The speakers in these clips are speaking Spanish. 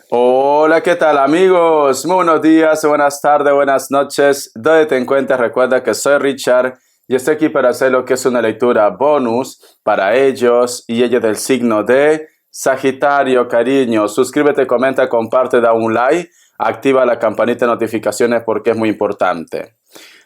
Hola, ¿qué tal amigos? Muy buenos días, buenas tardes, buenas noches. Donde te encuentres, recuerda que soy Richard y estoy aquí para hacer lo que es una lectura bonus para ellos y ella del signo de Sagitario, cariño. Suscríbete, comenta, comparte, da un like, activa la campanita de notificaciones porque es muy importante.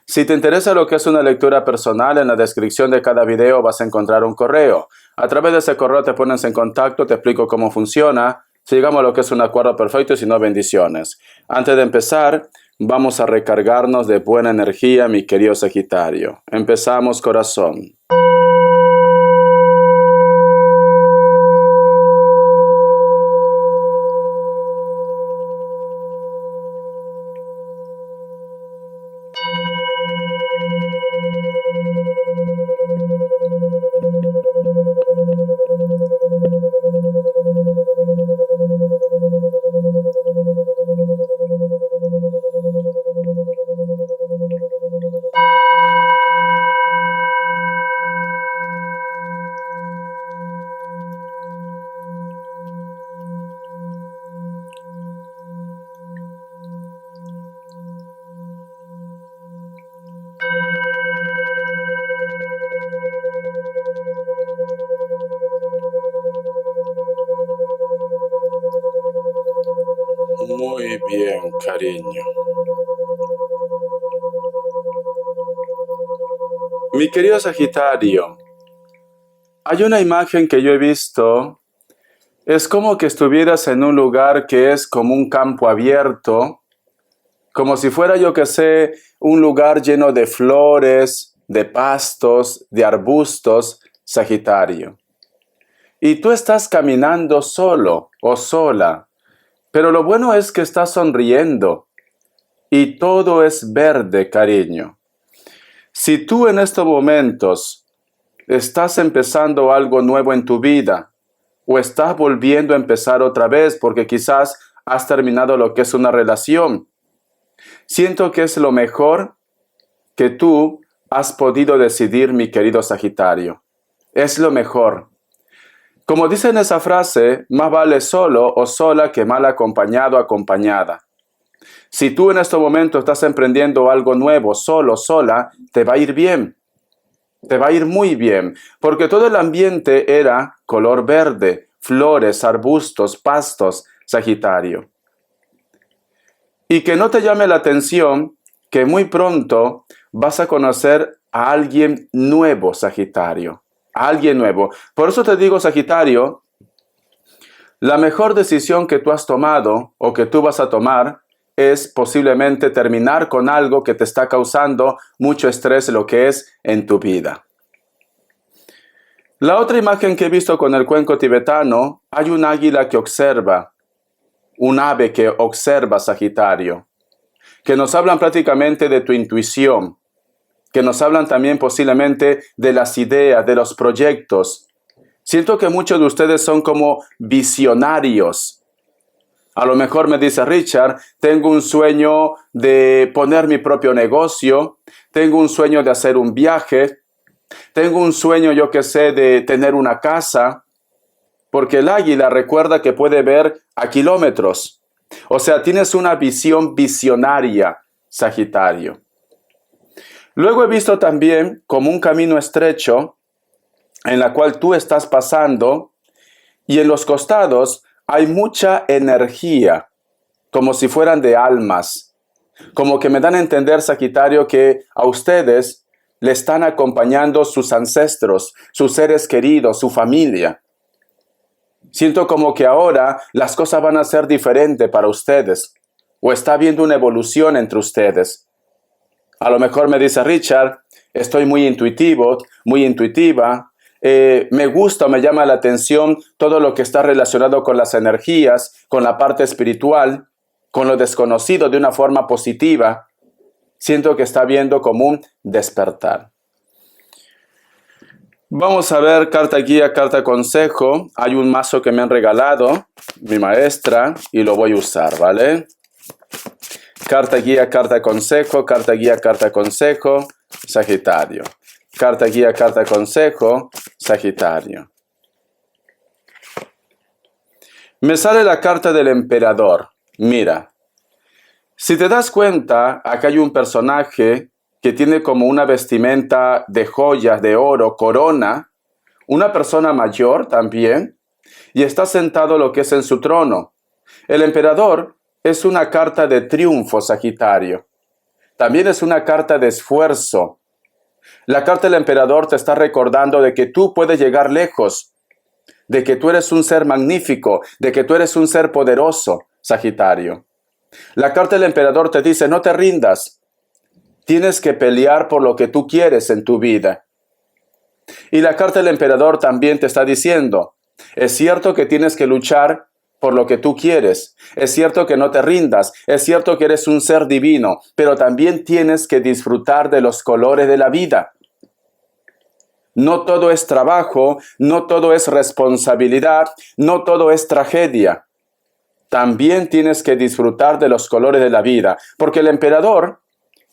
Si te interesa lo que es una lectura personal, en la descripción de cada video vas a encontrar un correo. A través de ese correo te pones en contacto, te explico cómo funciona, si llegamos a lo que es un acuerdo perfecto y si no, bendiciones. Antes de empezar, vamos a recargarnos de buena energía, mi querido Sagitario. Empezamos, corazón. Muy bien, cariño. Mi querido Sagitario, hay una imagen que yo he visto. Es como que estuvieras en un lugar que es como un campo abierto, como si fuera, yo que sé, un lugar lleno de flores, de pastos, de arbustos, Sagitario. Y tú estás caminando solo o sola, pero lo bueno es que estás sonriendo y todo es verde, cariño. Si tú en estos momentos estás empezando algo nuevo en tu vida, o estás volviendo a empezar otra vez porque quizás has terminado lo que es una relación, siento que es lo mejor que tú has podido decidir, mi querido Sagitario. Es lo mejor. Como dice en esa frase, más vale solo o sola que mal acompañado o acompañada. Si tú en este momento estás emprendiendo algo nuevo, solo, sola, te va a ir bien. Te va a ir muy bien, porque todo el ambiente era color verde, flores, arbustos, pastos, Sagitario. Y que no te llame la atención que muy pronto vas a conocer a alguien nuevo, Sagitario. A alguien nuevo. Por eso te digo, Sagitario, la mejor decisión que tú has tomado o que tú vas a tomar es posiblemente terminar con algo que te está causando mucho estrés, lo que es en tu vida. La otra imagen que he visto con el cuenco tibetano, hay un águila que observa, un ave que observa, Sagitario, que nos hablan prácticamente de tu intuición, que nos hablan también posiblemente de las ideas, de los proyectos. Siento que muchos de ustedes son como visionarios. A lo mejor me dice Richard, tengo un sueño de poner mi propio negocio, tengo un sueño de hacer un viaje, tengo un sueño, yo que sé, de tener una casa, porque el águila recuerda que puede ver a kilómetros. O sea, tienes una visión visionaria, Sagitario. Luego he visto también como un camino estrecho en la cual tú estás pasando y en los costados hay mucha energía, como si fueran de almas. Como que me dan a entender, Sagitario, que a ustedes le están acompañando sus ancestros, sus seres queridos, su familia. Siento como que ahora las cosas van a ser diferentes para ustedes, o está habiendo una evolución entre ustedes. A lo mejor me dice Richard, estoy muy intuitivo, muy intuitiva, me gusta, me llama la atención todo lo que está relacionado con las energías, con la parte espiritual, con lo desconocido de una forma positiva. Siento que está viendo como un despertar. Vamos a ver carta guía, carta consejo. Hay un mazo que me han regalado mi maestra y lo voy a usar, ¿vale? Carta guía, carta consejo, carta guía, carta consejo, Sagitario. Carta guía, carta consejo, Sagitario. Me sale la carta del emperador. Mira, si te das cuenta, acá hay un personaje que tiene como una vestimenta de joyas, de oro, corona, una persona mayor también, y está sentado lo que es en su trono. El emperador es una carta de triunfo, Sagitario. También es una carta de esfuerzo. La carta del emperador te está recordando de que tú puedes llegar lejos, de que tú eres un ser magnífico, de que tú eres un ser poderoso, Sagitario. La carta del emperador te dice, no te rindas, tienes que pelear por lo que tú quieres en tu vida. Y la carta del emperador también te está diciendo, es cierto que tienes que luchar por lo que tú quieres, es cierto que no te rindas, es cierto que eres un ser divino, pero también tienes que disfrutar de los colores de la vida. No todo es trabajo, no todo es responsabilidad, no todo es tragedia. También tienes que disfrutar de los colores de la vida, porque el emperador,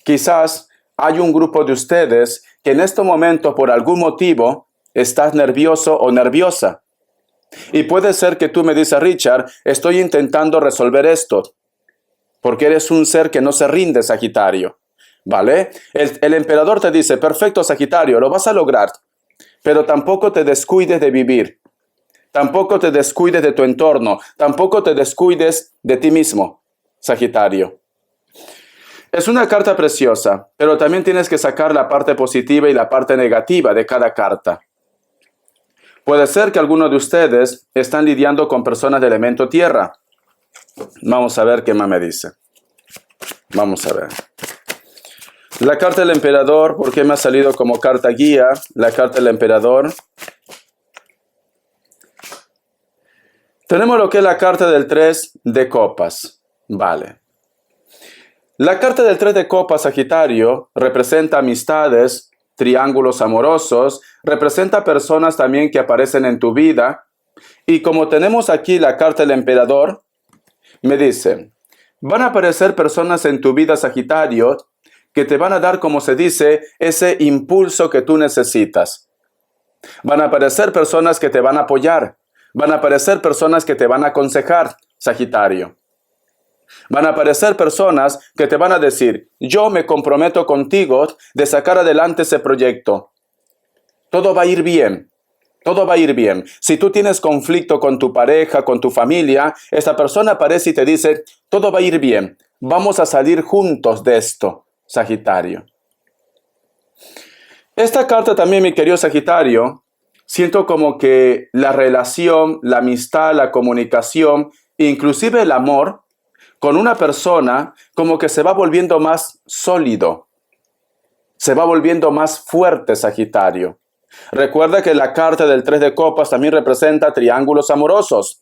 quizás hay un grupo de ustedes que en este momento por algún motivo estás nervioso o nerviosa. Y puede ser que tú me dices, Richard, estoy intentando resolver esto, porque eres un ser que no se rinde, Sagitario. ¿Vale? El emperador te dice, perfecto, Sagitario, lo vas a lograr, pero tampoco te descuides de vivir. Tampoco te descuides de tu entorno, tampoco te descuides de ti mismo, Sagitario. Es una carta preciosa, pero también tienes que sacar la parte positiva y la parte negativa de cada carta. Puede ser que algunos de ustedes están lidiando con personas de elemento tierra. Vamos a ver qué más me dice. Vamos a ver. La carta del emperador, ¿por qué me ha salido como carta guía? La carta del emperador. Tenemos lo que es la carta del 3 de copas. Vale. La carta del 3 de copas, Sagitario, representa amistades, triángulos amorosos, representa personas también que aparecen en tu vida. Y como tenemos aquí la carta del emperador, me dice, van a aparecer personas en tu vida, Sagitario, que te van a dar, como se dice, ese impulso que tú necesitas. Van a aparecer personas que te van a apoyar. Van a aparecer personas que te van a aconsejar, Sagitario. Van a aparecer personas que te van a decir, yo me comprometo contigo de sacar adelante ese proyecto. Todo va a ir bien. Todo va a ir bien. Si tú tienes conflicto con tu pareja, con tu familia, esta persona aparece y te dice, todo va a ir bien. Vamos a salir juntos de esto, Sagitario. Esta carta también, mi querido Sagitario, siento como que la relación, la amistad, la comunicación, inclusive el amor con una persona, como que se va volviendo más sólido, se va volviendo más fuerte, Sagitario. Recuerda que la carta del 3 de copas también representa triángulos amorosos.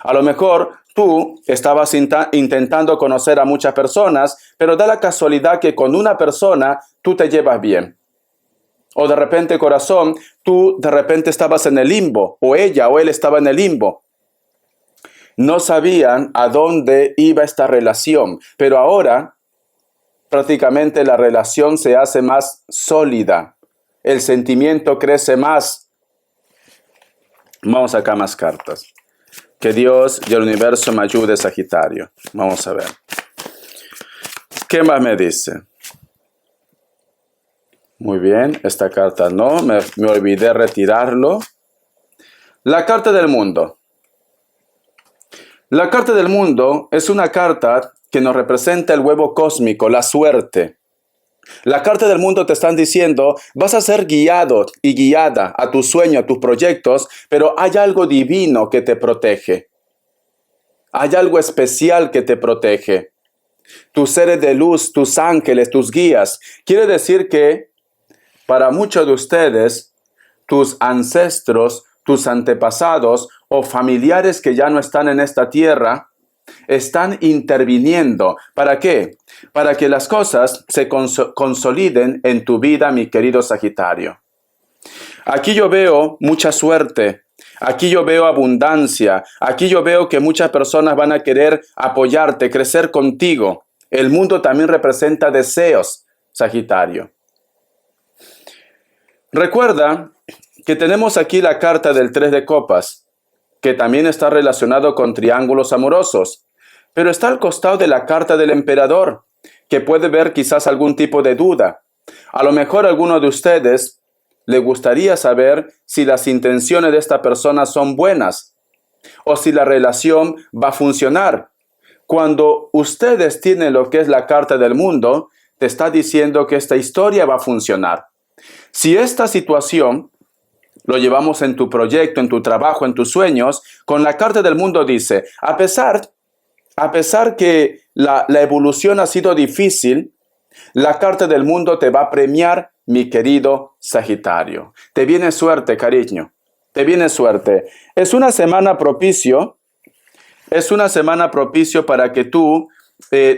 A lo mejor tú estabas intentando conocer a muchas personas, pero da la casualidad que con una persona tú te llevas bien. O de repente, corazón, tú de repente estabas en el limbo, o ella o él estaba en el limbo. No sabían a dónde iba esta relación, pero ahora prácticamente la relación se hace más sólida. El sentimiento crece más. Vamos acá más cartas. Que Dios y el universo me ayude, Sagitario. Vamos a ver. ¿Qué más me dice? Muy bien, esta carta no, me olvidé retirarlo. La carta del mundo. La carta del mundo es una carta que nos representa el huevo cósmico, la suerte. La carta del mundo te están diciendo, vas a ser guiado y guiada a tu sueño, a tus proyectos, pero hay algo divino que te protege. Hay algo especial que te protege. Tus seres de luz, tus ángeles, tus guías. Quiere decir que para muchos de ustedes, tus ancestros, tus antepasados o familiares que ya no están en esta tierra, están interviniendo. ¿Para qué? Para que las cosas se consoliden en tu vida, mi querido Sagitario. Aquí yo veo mucha suerte. Aquí yo veo abundancia. Aquí yo veo que muchas personas van a querer apoyarte, crecer contigo. El mundo también representa deseos, Sagitario. Recuerda que tenemos aquí la carta del 3 de copas. que también está relacionado con triángulos amorosos, pero está al costado de la carta del emperador, que puede ver quizás algún tipo de duda. A lo mejor a alguno de ustedes le gustaría saber si las intenciones de esta persona son buenas o si la relación va a funcionar. Cuando ustedes tienen lo que es la carta del mundo, te está diciendo que esta historia va a funcionar. Si esta situación lo llevamos en tu proyecto, en tu trabajo, en tus sueños, con la carta del mundo dice, a pesar que la evolución ha sido difícil, la carta del mundo te va a premiar, mi querido Sagitario. Te viene suerte, cariño. Te viene suerte. Es una semana propicio para que tú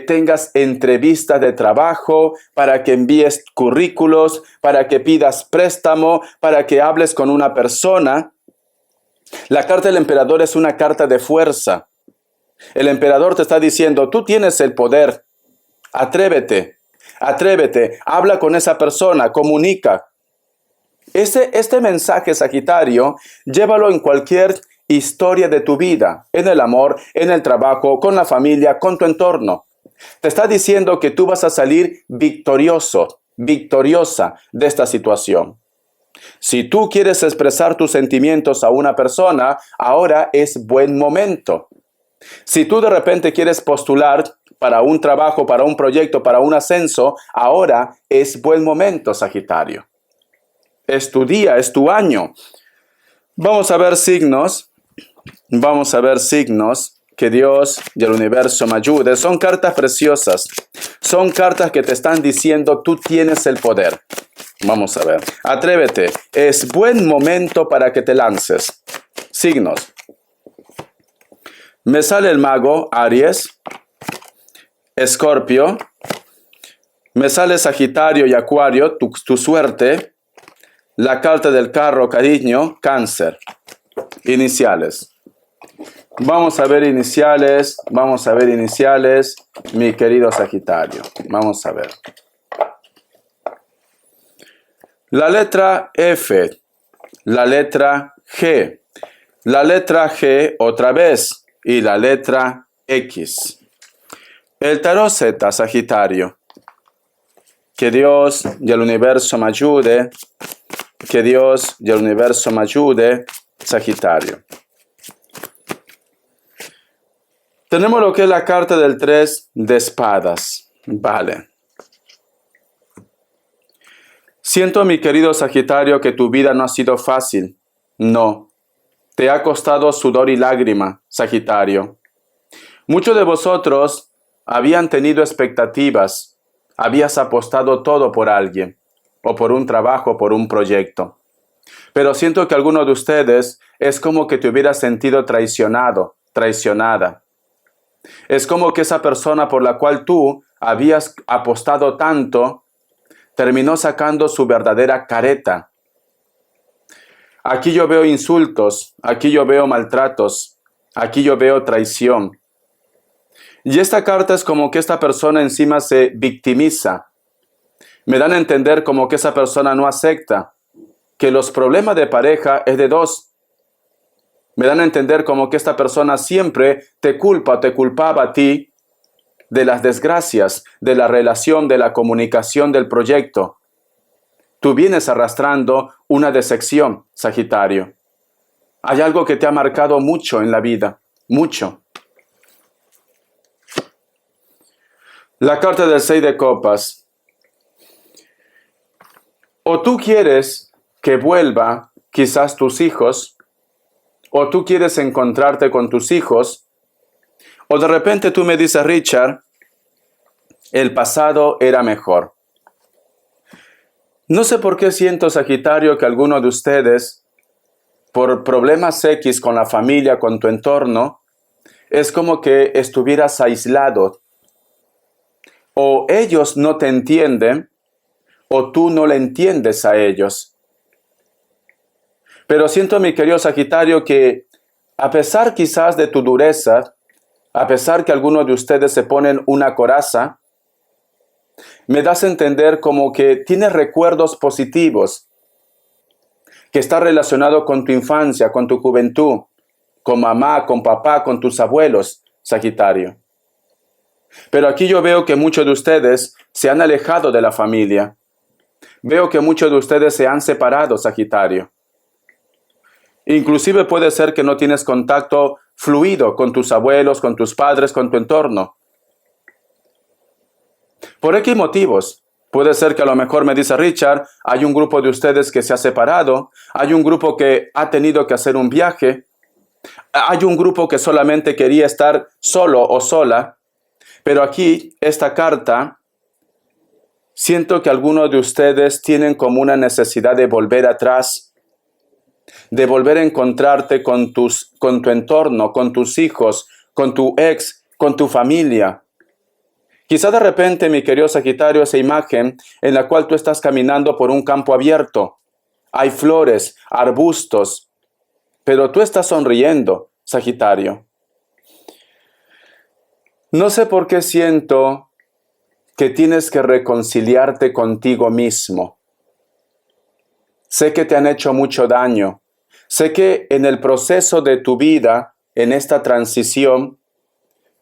tengas entrevistas de trabajo, para que envíes currículos, para que pidas préstamo, para que hables con una persona. La carta del emperador es una carta de fuerza. El emperador te está diciendo, tú tienes el poder, atrévete, habla con esa persona, comunica. Este mensaje, Sagitario, llévalo en cualquier historia de tu vida, en el amor, en el trabajo, con la familia, con tu entorno. Te está diciendo que tú vas a salir victorioso, victoriosa de esta situación. Si tú quieres expresar tus sentimientos a una persona, ahora es buen momento. Si tú de repente quieres postular para un trabajo, para un proyecto, para un ascenso, ahora es buen momento, Sagitario. Es tu día, es tu año. Vamos a ver signos. Que Dios y el universo me ayude. Son cartas preciosas. Son cartas que te están diciendo, tú tienes el poder. Vamos a ver. Atrévete. Es buen momento para que te lances. Signos. Me sale el mago, Aries, Escorpio. Me sale Sagitario y Acuario, tu suerte. La carta del carro, cariño, Cáncer. Iniciales. Vamos a ver iniciales, mi querido Sagitario. Vamos a ver. La letra F, la letra G, la letra G otra vez y la letra X. El tarot Z, Sagitario. Que Dios y el universo me ayude. Que Dios y el universo me ayude, Sagitario. Tenemos lo que es la carta del 3 de espadas. Vale. Siento, mi querido Sagitario, que tu vida no ha sido fácil. No. Te ha costado sudor y lágrima, Sagitario. Muchos de vosotros habían tenido expectativas. Habías apostado todo por alguien, o por un trabajo, por un proyecto. Pero siento que alguno de ustedes es como que te hubiera sentido traicionado, traicionada. Es como que esa persona por la cual tú habías apostado tanto, terminó sacando su verdadera careta. Aquí yo veo insultos, aquí yo veo maltratos, aquí yo veo traición. Y esta carta es como que esta persona encima se victimiza. Me dan a entender como que esa persona no acepta que los problemas de pareja es de dos. Me dan a entender como que esta persona siempre te culpaba a ti de las desgracias, de la relación, de la comunicación, del proyecto. Tú vienes arrastrando una decepción, Sagitario. Hay algo que te ha marcado mucho en la vida, mucho. La carta del 6 de copas. O tú quieres que vuelva quizás tus hijos, o tú quieres encontrarte con tus hijos, o de repente tú me dices, Richard, el pasado era mejor. No sé por qué siento, Sagitario, que alguno de ustedes, por problemas X con la familia, con tu entorno, es como que estuvieras aislado. O ellos no te entienden, o tú no le entiendes a ellos. Pero siento, mi querido Sagitario, que a pesar quizás de tu dureza, a pesar que algunos de ustedes se ponen una coraza, me das a entender como que tienes recuerdos positivos, que está relacionado con tu infancia, con tu juventud. con mamá, con papá, con tus abuelos, Sagitario. Pero aquí yo veo que muchos de ustedes se han alejado de la familia. Veo que muchos de ustedes se han separado, Sagitario. Inclusive puede ser que no tienes contacto fluido con tus abuelos, con tus padres, con tu entorno. ¿Por qué motivos? Puede ser que a lo mejor me dice Richard, hay un grupo de ustedes que se ha separado, hay un grupo que ha tenido que hacer un viaje, hay un grupo que solamente quería estar solo o sola, pero aquí, esta carta, siento que algunos de ustedes tienen como una necesidad de volver atrás, de volver a encontrarte con tu entorno, con tus hijos, con tu ex, con tu familia. Quizá de repente, mi querido Sagitario, esa imagen en la cual tú estás caminando por un campo abierto. Hay flores, arbustos, pero tú estás sonriendo, Sagitario. No sé por qué siento que tienes que reconciliarte contigo mismo. Sé que te han hecho mucho daño. Sé que en el proceso de tu vida, en esta transición,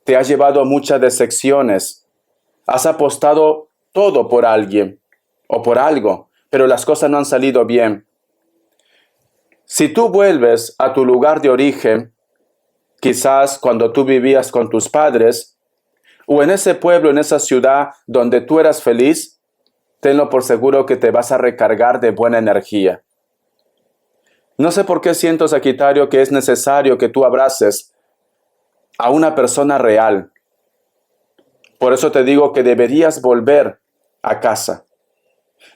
te ha llevado a muchas decepciones. Has apostado todo por alguien o por algo, pero las cosas no han salido bien. Si tú vuelves a tu lugar de origen, quizás cuando tú vivías con tus padres, o en ese pueblo, en esa ciudad donde tú eras feliz, tenlo por seguro que te vas a recargar de buena energía. No sé por qué siento, Sagitario, que es necesario que tú abraces a una persona real. Por eso te digo que deberías volver a casa.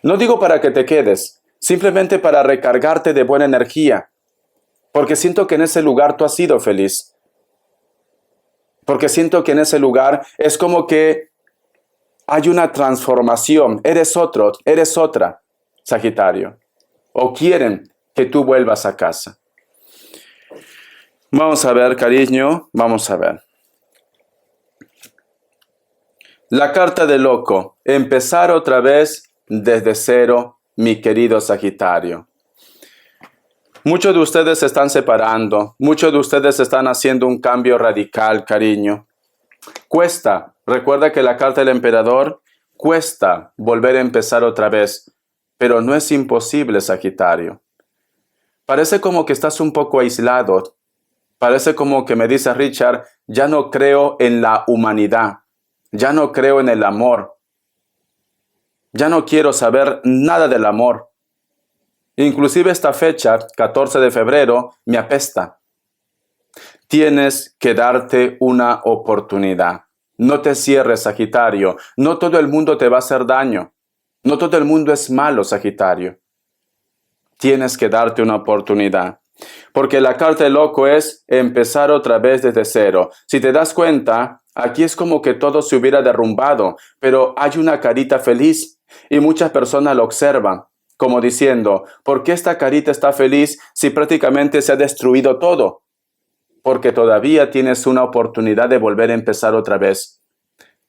No digo para que te quedes, simplemente para recargarte de buena energía, porque siento que en ese lugar tú has sido feliz. Porque siento que en ese lugar es como que hay una transformación. Eres otro, eres otra, Sagitario. O quieren que tú vuelvas a casa. Vamos a ver, cariño, vamos a ver. La carta del loco. Empezar otra vez desde cero, mi querido Sagitario. Muchos de ustedes se están separando. Muchos de ustedes están haciendo un cambio radical, cariño. Cuesta. Recuerda que la carta del emperador cuesta volver a empezar otra vez. Pero no es imposible, Sagitario. Parece como que estás un poco aislado. Parece como que me dice Richard, ya no creo en la humanidad. Ya no creo en el amor. Ya no quiero saber nada del amor. Inclusive esta fecha, 14 de febrero, me apesta. Tienes que darte una oportunidad. No te cierres, Sagitario. No todo el mundo te va a hacer daño. No todo el mundo es malo, Sagitario. Tienes que darte una oportunidad. Porque la carta del loco es empezar otra vez desde cero. Si te das cuenta, aquí es como que todo se hubiera derrumbado, pero hay una carita feliz y muchas personas lo observan, como diciendo, ¿por qué esta carita está feliz si prácticamente se ha destruido todo? Porque todavía tienes una oportunidad de volver a empezar otra vez.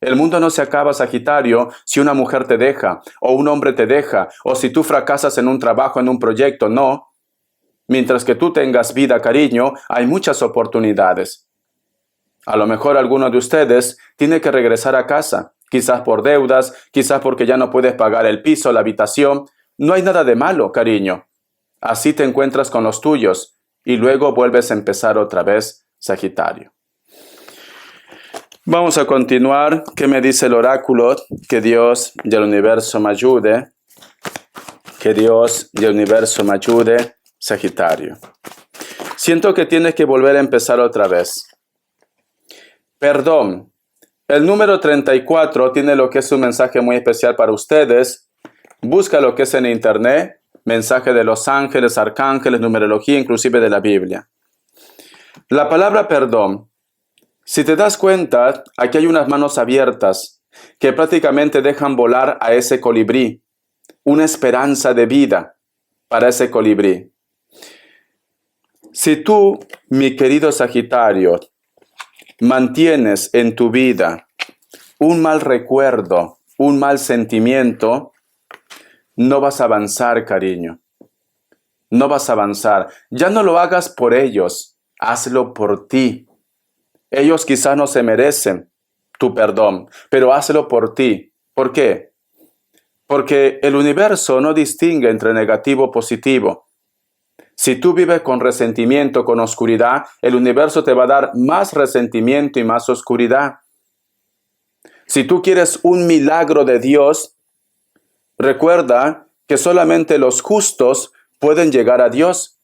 El mundo no se acaba, Sagitario, si una mujer te deja, o un hombre te deja, o si tú fracasas en un trabajo, en un proyecto, no. Mientras que tú tengas vida, cariño, hay muchas oportunidades. A lo mejor alguno de ustedes tiene que regresar a casa, quizás por deudas, quizás porque ya no puedes pagar el piso, la habitación. No hay nada de malo, cariño. Así te encuentras con los tuyos y luego vuelves a empezar otra vez, Sagitario. Vamos a continuar. ¿Qué me dice el oráculo? Que Dios y el universo me ayude. Que Dios y el universo me ayude, Sagitario. Siento que tienes que volver a empezar otra vez. Perdón. El número 34 tiene lo que es un mensaje muy especial para ustedes. Busca lo que es en internet. Mensaje de los ángeles, arcángeles, numerología, inclusive de la Biblia. La palabra perdón. Si te das cuenta, aquí hay unas manos abiertas que prácticamente dejan volar a ese colibrí. Una esperanza de vida para ese colibrí. Si tú, mi querido Sagitario, mantienes en tu vida un mal recuerdo, un mal sentimiento, no vas a avanzar, cariño. No vas a avanzar. Ya no lo hagas por ellos. hazlo por ti. Ellos quizás no se merecen tu perdón, pero hazlo por ti. ¿Por qué? Porque el universo no distingue entre negativo y positivo. Si tú vives con resentimiento, con oscuridad, el universo te va a dar más resentimiento y más oscuridad. Si tú quieres un milagro de Dios, recuerda que solamente los justos pueden llegar a Dios.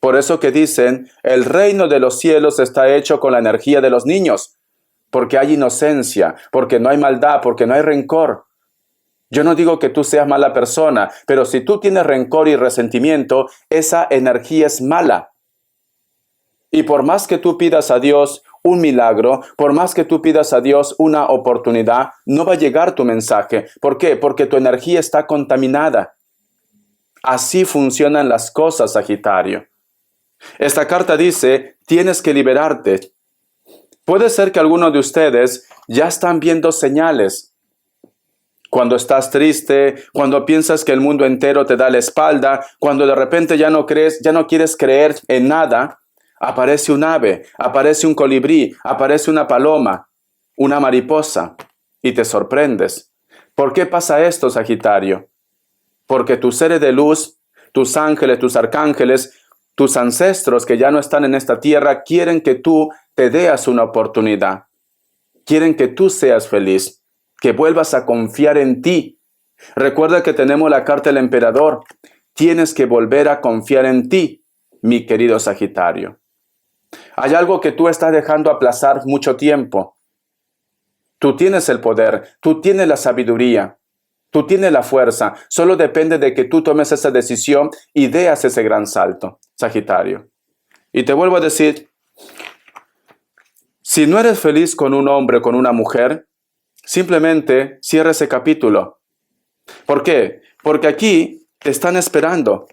Por eso que dicen, el reino de los cielos está hecho con la energía de los niños, porque hay inocencia, porque no hay maldad, porque no hay rencor. Yo no digo que tú seas mala persona, pero si tú tienes rencor y resentimiento, esa energía es mala. Y por más que tú pidas a Dios un milagro, por más que tú pidas a Dios una oportunidad, no va a llegar tu mensaje. ¿Por qué? Porque tu energía está contaminada. Así funcionan las cosas, Sagitario. Esta carta dice, tienes que liberarte. Puede ser que algunos de ustedes ya están viendo señales. Cuando estás triste, cuando piensas que el mundo entero te da la espalda, cuando de repente ya no crees, ya no quieres creer en nada, aparece un ave, aparece un colibrí, aparece una paloma, una mariposa, y te sorprendes. ¿Por qué pasa esto, Sagitario? Porque tus seres de luz, tus ángeles, tus arcángeles, tus ancestros que ya no están en esta tierra, quieren que tú te des una oportunidad. Quieren que tú seas feliz, que vuelvas a confiar en ti. Recuerda que tenemos la carta del emperador. Tienes que volver a confiar en ti, mi querido Sagitario. Hay algo que tú estás dejando aplazar mucho tiempo. Tú tienes el poder, tú tienes la sabiduría, tú tienes la fuerza. Solo depende de que tú tomes esa decisión y deas ese gran salto, Sagitario. Y te vuelvo a decir, si no eres feliz con un hombre, con una mujer, simplemente cierra ese capítulo. ¿Por qué? Porque aquí te están esperando.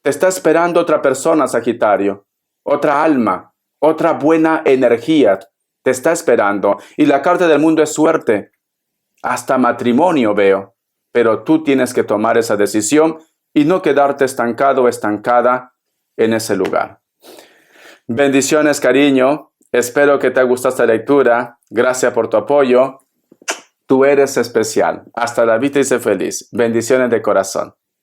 Te está esperando otra persona, Sagitario. Otra alma, otra buena energía. Te está esperando. Y la carta del mundo es suerte. Hasta matrimonio veo. Pero tú tienes que tomar esa decisión y no quedarte estancado o estancada en ese lugar. Bendiciones, cariño. Espero que te haya gustado esta lectura. Gracias por tu apoyo. Tú eres especial. Hasta la vida y sé feliz. Bendiciones de corazón.